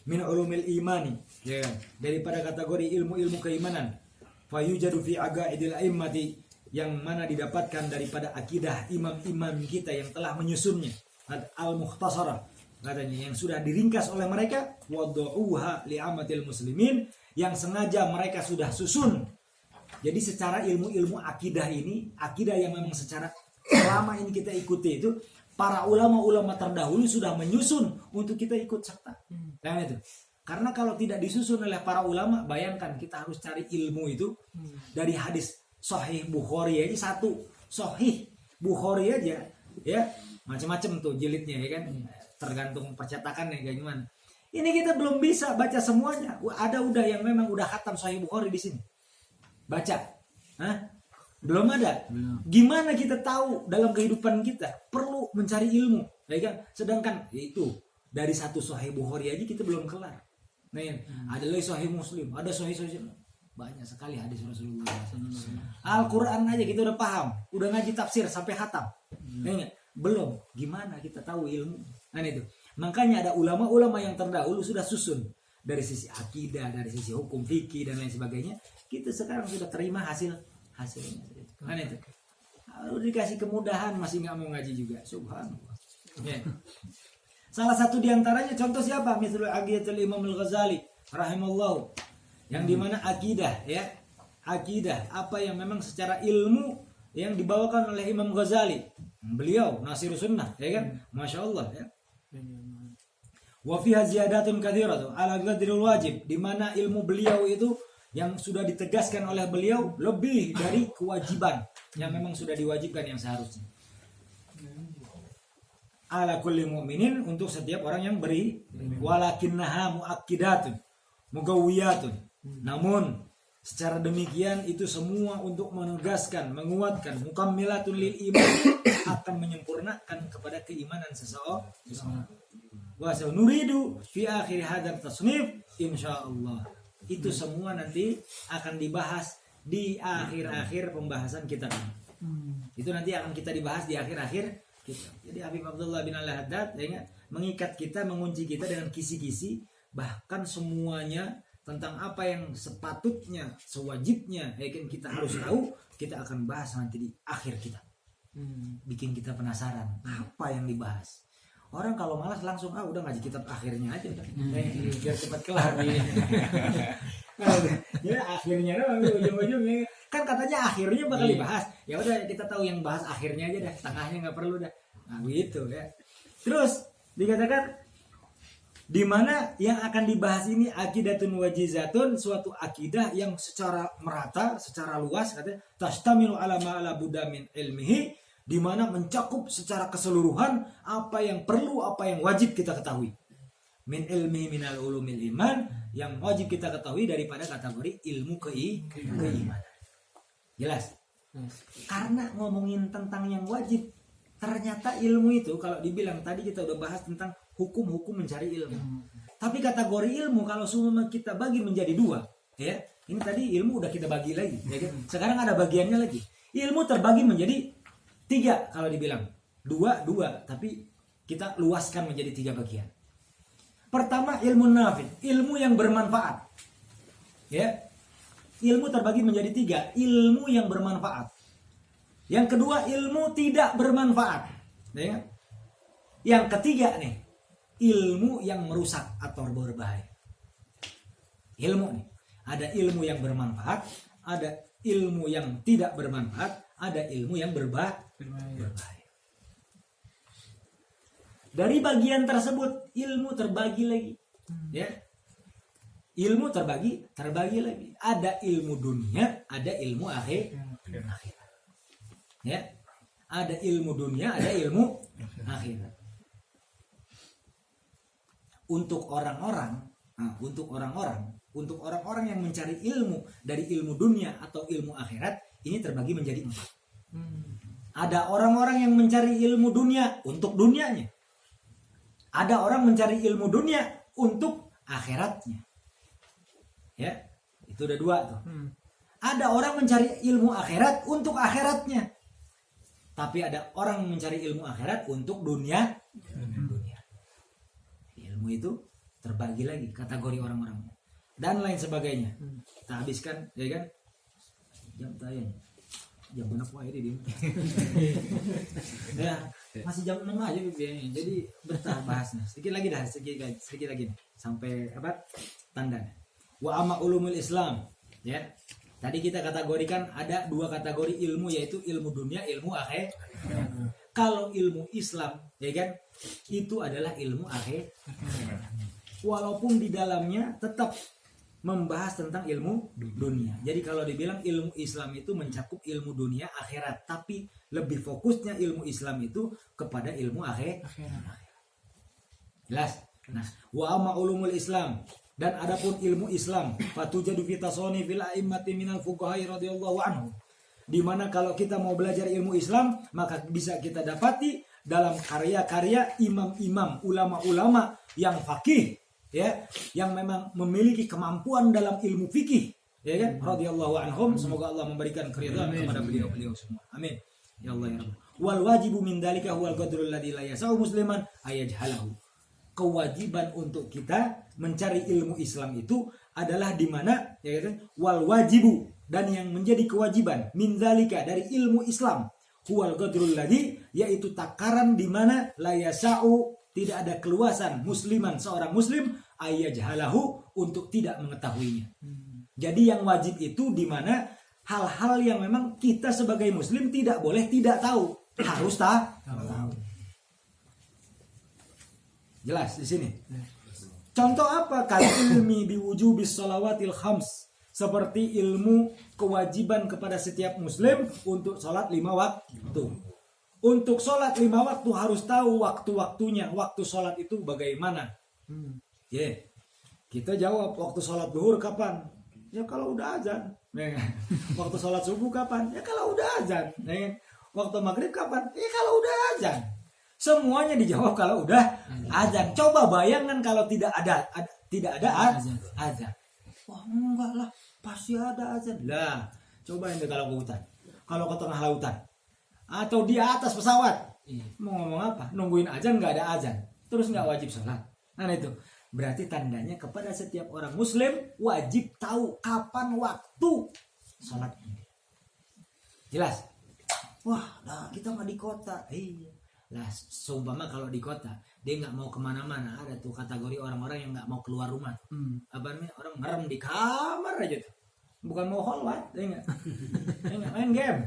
min ulumil imani, ya, daripada kategori ilmu-ilmu keimanan, fayujadu fi aqaidil a'immati, yang mana didapatkan daripada akidah imam-imam kita yang telah menyusunnya, al-mukhtasarah, katanya, yang sudah diringkas oleh mereka, wadu'uha li'amatil muslimin, yang sengaja mereka sudah susun. Jadi secara ilmu-ilmu akidah ini, akidah yang memang secara selama ini kita ikuti itu, para ulama-ulama terdahulu sudah menyusun untuk kita ikut serta. Nah, itu. Karena kalau tidak disusun oleh para ulama, bayangkan kita harus cari ilmu itu dari hadis Sahih Bukhari aja, satu Sahih Bukhari aja, ya, macam-macam tuh jilidnya, ya kan, tergantung percetakannya kayak gimana. Ini kita belum bisa baca semuanya. Ada udah yang memang udah khatam Sahih Bukhari di sini. Baca, belum ada. Gimana kita tahu dalam kehidupan kita perlu mencari ilmu, ya kan? Sedangkan itu dari satu Sahih Bukhari aja kita belum kelar. Nah, ada lagi Sahih Muslim, ada Sahih banyak sekali hadis Rasulullah. Al-Quran aja kita udah paham, udah ngaji tafsir sampai khatam. Belum, gimana kita tahu ilmu? Nah, itu. Makanya ada ulama-ulama yang terdahulu sudah susun dari sisi akidah, dari sisi hukum fikih dan lain sebagainya. Kita sekarang sudah terima hasilnya. Kan itu. Lalu dikasih kemudahan masih nggak mau ngaji juga. Subhanallah. Ya. Salah satu diantaranya contoh siapa? Misalnya Aqidatul Imam Al-Ghazali rahimallahu, yang dimana akidah, ya, akidah apa yang memang secara ilmu yang dibawakan oleh Imam Ghazali. Beliau Nasirus Sunnah, ya kan? Masya Allah, ya. Wa fiha ziyadatun katsiratu ala qadril wajib, di mana ilmu beliau itu yang sudah ditegaskan oleh beliau lebih dari kewajiban yang memang sudah diwajibkan yang seharusnya. Ala kulli mu'minin, untuk setiap orang yang beri, walakinnaha muakkidatun mugawiyatun, namun secara demikian itu semua untuk menegaskan, menguatkan, mukammilatun lil iman, akan menyempurnakan kepada keimanan seseorang. Wa sanuridu fi akhir hadzal tasnif insyaallah. Itu semua nanti akan dibahas di akhir-akhir pembahasan kitab ini. Itu nanti akan kita dibahas di akhir-akhir kitab. Jadi Habib Abdullah bin Al-Haddad, ya, mengikat kita, mengunci kita dengan kisi-kisi, bahkan semuanya tentang apa yang sepatutnya, sewajibnya, ya kan, kita harus tahu, kita akan bahas nanti di akhir kitab. Bikin kita penasaran apa yang dibahas. Orang kalau malas langsung udah ngaji kitab akhirnya aja udah. Biar cepat kelar. Ya akhirnya ujung-ujungnya kan katanya akhirnya bakal dibahas. Ya udah kita tahu yang bahas akhirnya aja dah, tengahnya nggak perlu dah. Nah gitu ya. Terus dikatakan di mana yang akan dibahas ini akidatun wajizatun, suatu akidah yang secara merata, secara luas, katanya tastamilu ala ma'ala buddha min ilmihi, di mana mencakup secara keseluruhan apa yang perlu, apa yang wajib kita ketahui. Min ilmi minal ulumil iman, yang wajib kita ketahui daripada kategori ilmu keimanan. Jelas? Karena ngomongin tentang yang wajib, ternyata ilmu itu kalau dibilang tadi kita udah bahas tentang hukum-hukum mencari ilmu. Tapi kategori ilmu kalau semua kita bagi menjadi dua, ya. Ini tadi ilmu udah kita bagi lagi, ya kan? Sekarang ada bagiannya lagi. Ilmu terbagi menjadi 3 kalau dibilang. 2, tapi kita luaskan menjadi 3 bagian. Pertama ilmu nafi, ilmu yang bermanfaat. Ya. Ilmu terbagi menjadi 3, ilmu yang bermanfaat. Yang kedua ilmu tidak bermanfaat. Ya kan? Yang ketiga nih, ilmu yang merusak atau berbahaya. Ilmu nih, ada ilmu yang bermanfaat, ada ilmu yang tidak bermanfaat, ada ilmu yang berbahaya. Dari bagian tersebut ilmu terbagi lagi, ya. Ilmu terbagi lagi. Ada ilmu dunia, ada ilmu akhirat. Ya. Ada ilmu dunia, ada ilmu akhirat. Untuk orang-orang yang mencari ilmu dari ilmu dunia atau ilmu akhirat, ini terbagi menjadi 4. Ada orang-orang yang mencari ilmu dunia untuk dunianya. Ada orang mencari ilmu dunia untuk akhiratnya. Ya, itu udah 2 tuh. Ada orang mencari ilmu akhirat untuk akhiratnya. Tapi ada orang mencari ilmu akhirat untuk dunia. Ilmu itu terbagi lagi kategori orang-orangnya dan lain sebagainya. Kita habiskan, ya kan? Jam tayang. Jam berapa ini dia? Ya, masih jam 6 aja biasanya. Jadi bertahap bahasnya. Sedikit lagi nih. Sampai apa? Tandanya. Wa amma ulumul Islam, ya. Tadi kita kategorikan ada 2 kategori ilmu, yaitu ilmu dunia, ilmu akhirat. Kalau ilmu Islam, ya kan, itu adalah ilmu akhirat. Walaupun di dalamnya tetap membahas tentang ilmu dunia. Jadi kalau dibilang ilmu Islam itu mencakup ilmu dunia akhirat, tapi lebih fokusnya ilmu Islam itu kepada ilmu akhirat. Jelas? Nah, wa amma ulumul Islam, dan adapun ilmu Islam, fatujadu fi tasawwuf fil a'immati minal fuqaha radhiyallahu anhu. Di mana kalau kita mau belajar ilmu Islam, maka bisa kita dapati dalam karya-karya imam-imam, ulama-ulama yang faqih, ya, yang memang memiliki kemampuan dalam ilmu fikih, ya kan, radhiyallahu anhum. Semoga Allah memberikan keridhaan kepada beliau-beliau semua. Amin ya Allah ya Rabb. Wal wajibu min dzalika huwal qadrul ladzi la yasau musliman ayajhalahu. Kewajiban untuk kita mencari ilmu Islam itu adalah di mana, ya kan, wal wajibu, dan yang menjadi kewajiban min dzalika dari ilmu Islam, huwal qadrul ladzi, yaitu takaran di mana la yasau, tidak ada keluasan musliman, seorang muslim, ayajhalahu, untuk tidak mengetahuinya. Jadi yang wajib itu di mana hal-hal yang memang kita sebagai muslim tidak boleh tidak tahu, harus tahu. Jelas di sini. Contoh apa? Kal ilmi biwujubis shalawatil khams, seperti ilmu kewajiban kepada setiap muslim untuk sholat 5 waktu. Untuk sholat 5 waktu harus tahu waktu-waktunya. Waktu sholat itu bagaimana? Kita jawab, waktu sholat zuhur kapan? Ya kalau udah azan. Waktu sholat subuh kapan? Ya kalau udah azan. Waktu maghrib kapan? Ya kalau udah azan. Semuanya dijawab kalau udah azan. Coba bayangkan kalau tidak ada azan. Wah, enggak lah, pasti ada azan. Lah, coba ini kalau ke hutan. Kalau ke tengah lautan. Atau di atas pesawat, mau ngomong apa? Nungguin azan, nggak ada azan, terus nggak wajib sholat. Nah itu berarti tandanya kepada setiap orang muslim wajib tahu kapan waktu sholat ini. Jelas? Wah, nah kita nggak di kota. Iya. Lah, seumpama kalau di kota dia nggak mau kemana-mana, ada tuh kategori orang-orang yang nggak mau keluar rumah. Apa namanya? Orang merem di kamar aja tuh. Bukan mau kholwat, ya nggak? Main game.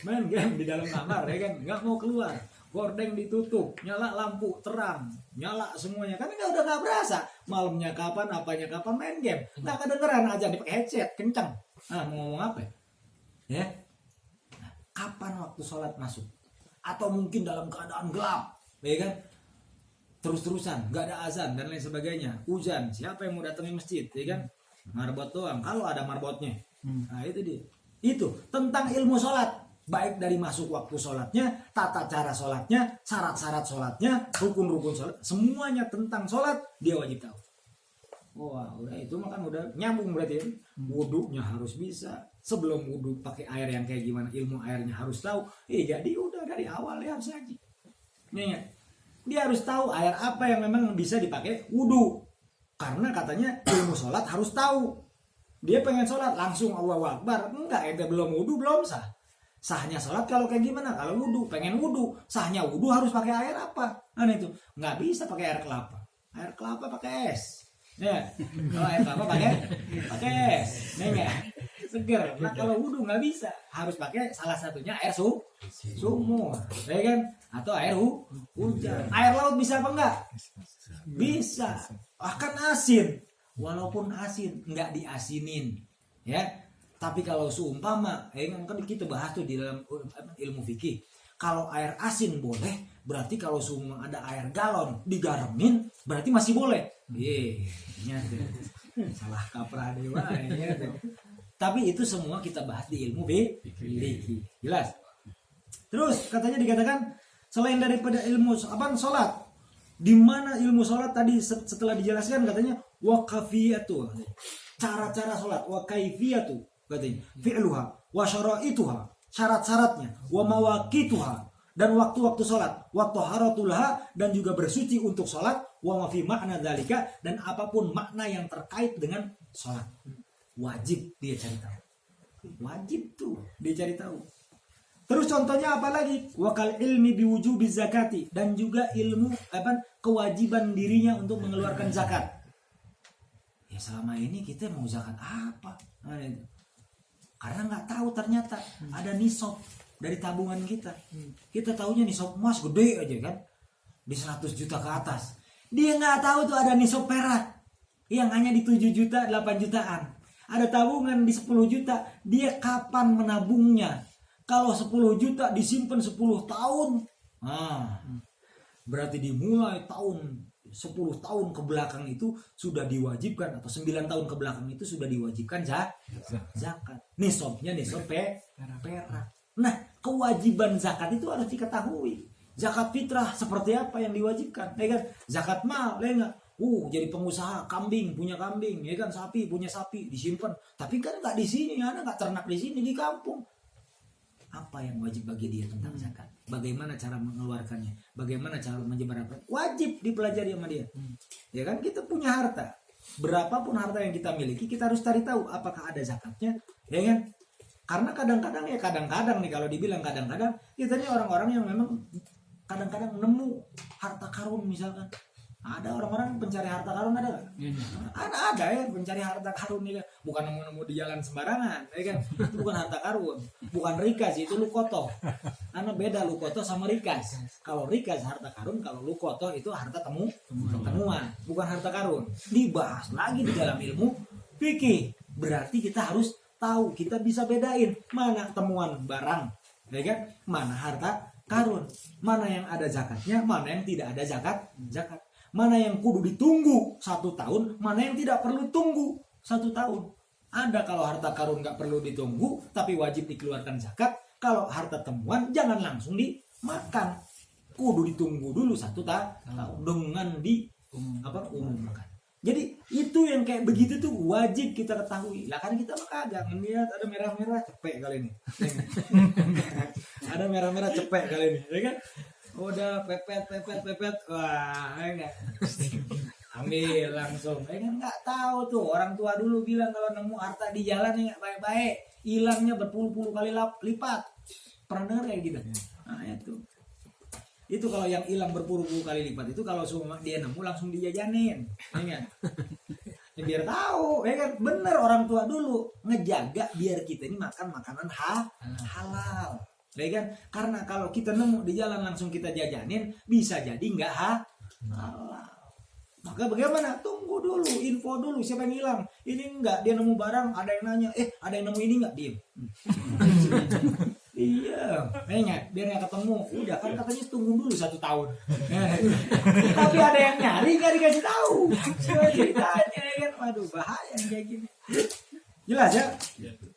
Main game di dalam kamar, ya kan, nggak mau keluar, gordeng ditutup, nyala lampu terang, nyala semuanya, kan udah nggak berasa malamnya kapan, apanya kapan, main game, nggak kedengeran aja dipakai headset kencang. Nah, mau ngomong apa ya? Nah, kapan waktu sholat masuk? Atau mungkin dalam keadaan gelap, ya kan, terus-terusan nggak ada azan dan lain sebagainya, hujan, siapa yang mau datangin masjid, ya kan, marbot doang kalau ada marbotnya. Nah itu dia. Itu tentang ilmu sholat, baik dari masuk waktu sholatnya, tata cara sholatnya, syarat-syarat sholatnya, rukun-rukun sholat, semuanya tentang sholat dia wajib tahu. Wah, udah itu makan udah nyambung berarti ya. Wudunya harus bisa, sebelum wudu pakai air yang kayak gimana, ilmu airnya harus tahu. Jadi udah dari awal dia harus ngaji. Dia harus tahu air apa yang memang bisa dipakai wudu, karena katanya ilmu sholat harus tahu. Dia pengen sholat langsung Allahu Akbar, enggak, ente belum wudu belum sah. Sahnya sholat kalau kayak gimana? Kalau wudhu, pengen wudhu, sahnya wudhu harus pakai air apa? Kan itu nggak bisa pakai air kelapa. Air kelapa pakai es. Ya, kalau air kelapa pakai es. Ya, seger. Nah kalau wudhu nggak bisa, harus pakai salah satunya air sumur, ya kan? Atau air hujan. Air laut bisa apa enggak? Bisa. Akan asin. Walaupun asin nggak diasinin, ya. Tapi kalau seumpama, kan kita bahas tuh di dalam ilmu fikih. Kalau air asin boleh, berarti kalau semua ada air galon digaremin, berarti masih boleh. Salah kaprah dewa ya. Tapi itu semua kita bahas di ilmu fikih. Jelas. Terus katanya dikatakan selain daripada ilmu sholat, di mana ilmu sholat tadi setelah dijelaskan katanya wakafiyatu, cara-cara sholat, wakaifiyatu katanya fi'luha wa syara'ituha, syarat-syaratnya, wa mawaqituha, dan waktu-waktu sholat, wa taharatulha, dan juga bersuci untuk sholat, wa ma fi makna dzalika, dan apapun makna yang terkait dengan sholat. Wajib dia cari tahu. Wajib tuh dia cari tahu. Terus contohnya apa lagi? Wakal ilmi biwujubi zakati, dan juga ilmu kewajiban dirinya untuk mengeluarkan zakat. Ya selama ini kita mau zakat apa? Nah, itu. Karena nggak tahu ternyata ada nisab dari tabungan kita. Kita taunya nisab emas gede aja kan, di 100 juta ke atas. Dia nggak tahu tuh ada nisab perak yang hanya di 7 juta, 8 jutaan. Ada tabungan di 10 juta. Dia kapan menabungnya? Kalau 10 juta disimpan 10 tahun, berarti dimulai tahun 10 tahun ke belakang itu sudah diwajibkan, atau 9 tahun ke belakang itu sudah diwajibkan zakat. Nisabnya nisab perak. Nah, kewajiban zakat itu harus diketahui. Zakat fitrah seperti apa yang diwajibkan, ya kan? Zakat mal, ya enggak? Jadi pengusaha kambing, punya kambing, ya kan? Sapi, punya sapi, disimpan. Tapi kan nggak di sini, ada nggak ternak di sini, di kampung. Apa yang wajib bagi dia tentang zakat? Bagaimana cara mengeluarkannya? Bagaimana cara menyebarkan? Wajib dipelajari sama dia. Ya kan, kita punya harta. Berapapun harta yang kita miliki, kita harus cari tahu apakah ada zakatnya, ya kan? Karena kadang-kadang nih, kalau dibilang kadang-kadang, kita ini orang-orang yang memang kadang-kadang nemu harta karun misalkan. Ada orang-orang pencari harta karun, ada nggak? Ada ya pencari harta karun ya, bukan nemu-nemu di jalan sembarangan, ya kan? Itu bukan harta karun, bukan rikas, itu lukoto. Karena beda lukoto sama rikas. Kalau rikas harta karun, kalau lukoto itu harta temuan, bukan harta karun. Dibahas lagi di dalam ilmu fikih. Berarti kita harus tahu, kita bisa bedain mana temuan barang, ya kan? Mana harta karun, mana yang ada zakatnya, mana yang tidak ada zakat. Mana yang kudu ditunggu 1 tahun, mana yang tidak perlu tunggu 1 tahun. Ada kalau harta karun nggak perlu ditunggu, tapi wajib dikeluarkan zakat. Kalau harta temuan jangan langsung dimakan, kudu ditunggu dulu 1 tahun dengan umumkan. Jadi itu yang kayak begitu tuh wajib kita ketahui. Lah kan kita mah kagak ngeliat ada merah-merah cepek kali ini. Ada merah-merah cepek kali ini, ya kan? Udah pepet, wah, enggak. Ambil langsung. Kan nggak tahu tuh, orang tua dulu bilang kalau nemu harta di jalan enggak baik-baik, hilangnya berpuluh-puluh kali lipat. Pernah dengar kayak gitu? Nah, itu kalau yang hilang berpuluh-puluh kali lipat itu kalau semua dia nemu langsung dijajanin, ya kan? Ya, biar tahu, ya kan? Bener orang tua dulu ngejaga biar kita ini makan makanan halal. Ya kan? Karena kalau kita nemu di jalan langsung kita jajanin, bisa jadi nggak halal. Maka bagaimana? Tunggu dulu, info dulu siapa yang hilang. Ini enggak, dia nemu barang, ada yang nanya, ada yang nemu ini enggak? Diem. Iya, biar nggak ketemu. Udah kan katanya tunggu dulu 1 tahun. Tapi ada yang nyari nggak dikasih tahu. Ceritanya kan, waduh bahaya kayak gini. Jelas ya?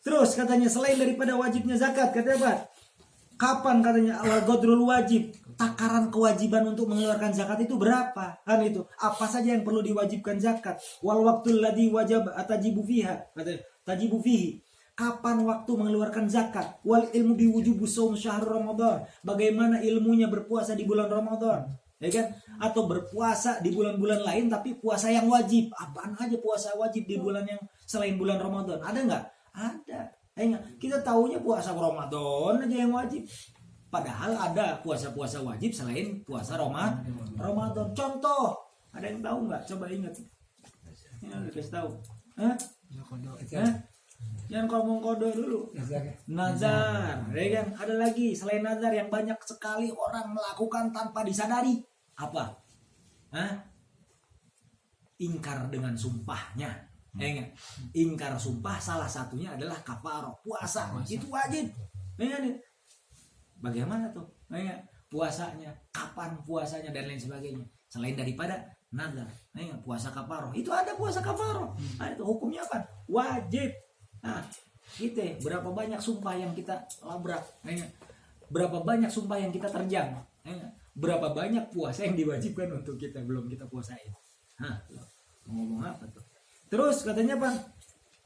Terus katanya selain daripada wajibnya zakat, katanya apa? Kapan katanya al-qadrul wajib, takaran kewajiban untuk mengeluarkan zakat itu berapa? Kan itu. Apa saja yang perlu diwajibkan zakat? Wal waqtul ladzi wajib atajibu fiha. Katanya tajibu fihi. Kapan waktu mengeluarkan zakat? Wal ilmu biwujubi shaum syahr Ramadan. Bagaimana ilmunya berpuasa di bulan Ramadan? Ya kan? Atau berpuasa di bulan-bulan lain tapi puasa yang wajib. Apaan aja puasa wajib di bulan yang selain bulan Ramadan? Ada nggak? Ada. Kita taunya puasa Ramadan aja yang wajib. Padahal ada puasa-puasa wajib selain puasa Ramadan. Contoh, ada yang tahu nggak? Coba ingat. Ini kasih tahu. Jangan ngomong kode dulu. Nazar, ya kan? Ada lagi selain nazar yang banyak sekali orang melakukan tanpa disadari. Apa? Ingkar dengan sumpahnya. Ingkar sumpah salah satunya adalah kafaroh, puasa. Itu wajib. Bagaimana tuh? Puasanya, kapan puasanya dan lain sebagainya. Selain daripada nazar, puasa kafaroh. Itu ada puasa kafaroh. Itu hukumnya apa? Wajib. Nah, kita berapa banyak sumpah yang kita labrak? Berapa banyak sumpah yang kita terjang? Berapa banyak puasa yang diwajibkan untuk kita belum kita puasain? Ngomong apa tuh? Terus katanya apa?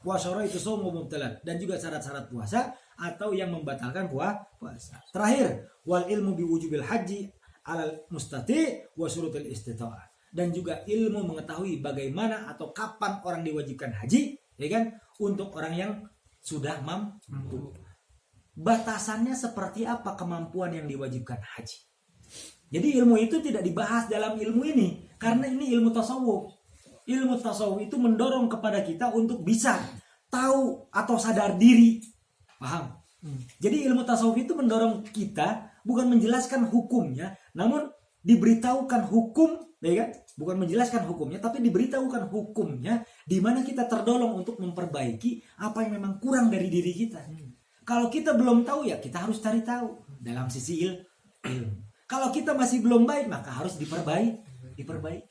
Puasa itu somo mubtalat dan juga syarat-syarat puasa atau yang membatalkan puasa. Terakhir, wal ilmu biwujubil haji alal mustati wa syurutil istita'ah. Dan juga ilmu mengetahui bagaimana atau kapan orang diwajibkan haji, ya kan? Untuk orang yang sudah mampu. Batasannya seperti apa kemampuan yang diwajibkan haji? Jadi ilmu itu tidak dibahas dalam ilmu ini karena ini ilmu tasawuf. Ilmu tasawuf itu mendorong kepada kita untuk bisa tahu atau sadar diri. Paham? Jadi ilmu tasawuf itu mendorong kita bukan menjelaskan hukumnya, namun diberitahukan hukum, ya kan? Bukan menjelaskan hukumnya, tapi diberitahukan hukumnya di mana kita terdorong untuk memperbaiki apa yang memang kurang dari diri kita. Kalau kita belum tahu ya kita harus cari tahu dalam sisi ilmu. Kalau kita masih belum baik maka harus diperbaiki.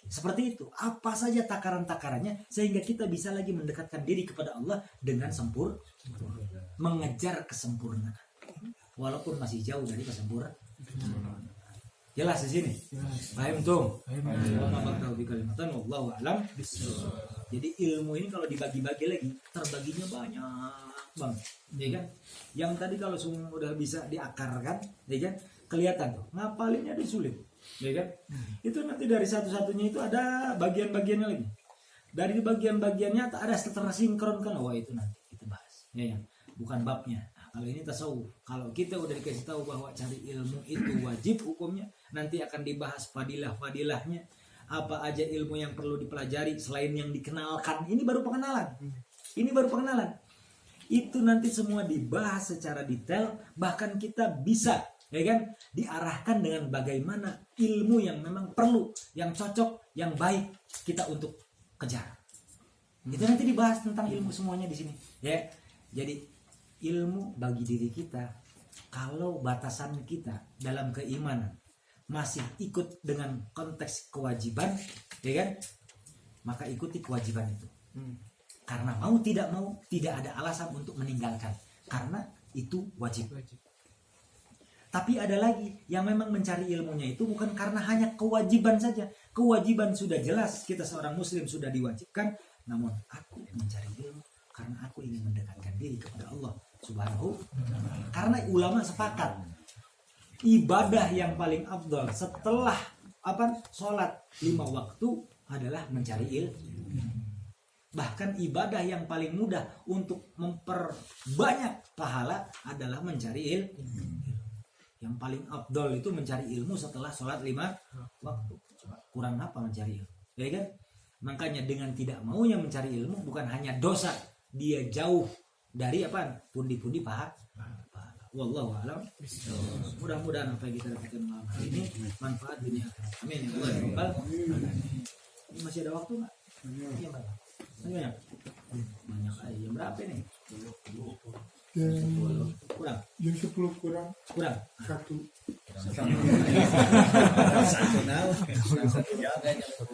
Seperti itu. Apa saja takaran-takarannya sehingga kita bisa lagi mendekatkan diri kepada Allah dengan sempurna, mengejar kesempurnaan. Walaupun masih jauh dari kesempurnaan. Jelas di sini. Paham tuh? Wallahu a'lam. Jadi ilmu ini kalau dibagi-bagi lagi terbaginya banyak bang, ya kan? Yang tadi kalau semua udah bisa diakarkan, ya kan? Kelihatan tuh ngapalinnya ada sulit, ya kan? Itu nanti dari satu-satunya itu ada bagian-bagiannya lagi. Dari bagian-bagiannya ada tersinkronkan. Wah itu nanti kita bahas, ya kan? Bukan babnya. Nah, kalau ini tasawuf, kalau kita udah dikasih tahu bahwa cari ilmu itu wajib hukumnya, nanti akan dibahas fadilah-fadilahnya. Apa aja ilmu yang perlu dipelajari selain yang dikenalkan. Ini baru pengenalan. Itu nanti semua dibahas secara detail, bahkan kita bisa, ya kan, diarahkan dengan bagaimana ilmu yang memang perlu, yang cocok, yang baik kita untuk kejar. Itu nanti dibahas tentang ilmu semuanya di sini, ya. Jadi ilmu bagi diri kita, kalau batasan kita dalam keimanan masih ikut dengan konteks kewajiban, ya kan, maka ikuti kewajiban itu. Karena mau tidak ada alasan untuk meninggalkan, karena itu wajib. Tapi ada lagi yang memang mencari ilmunya itu bukan karena hanya kewajiban saja. Kewajiban sudah jelas, kita seorang muslim sudah diwajibkan, namun aku mencari ilmu karena aku ingin mendekatkan diri kepada Allah Subhanahu. Karena ulama sepakat ibadah yang paling afdal setelah sholat 5 waktu adalah mencari ilmu. Bahkan ibadah yang paling mudah untuk memperbanyak pahala adalah mencari ilmu. Yang paling afdal itu mencari ilmu setelah sholat 5 waktu. Kurang apa mencari ilmu, ya kan? Makanya dengan tidak maunya mencari ilmu bukan hanya dosa, dia jauh dari pundi-pundi pahala. Wallahu a'lam. Mudah-mudahan apa yang kita dapatkan malam hari ini manfaat dunia akhirat. Amin ya Allah ya Rabbal alamin. Ini masih ada waktu nggak? Iya Pak. Banyak. Banyak aja. Jam berapa nih? Kurang. Jam 10 kurang. 1.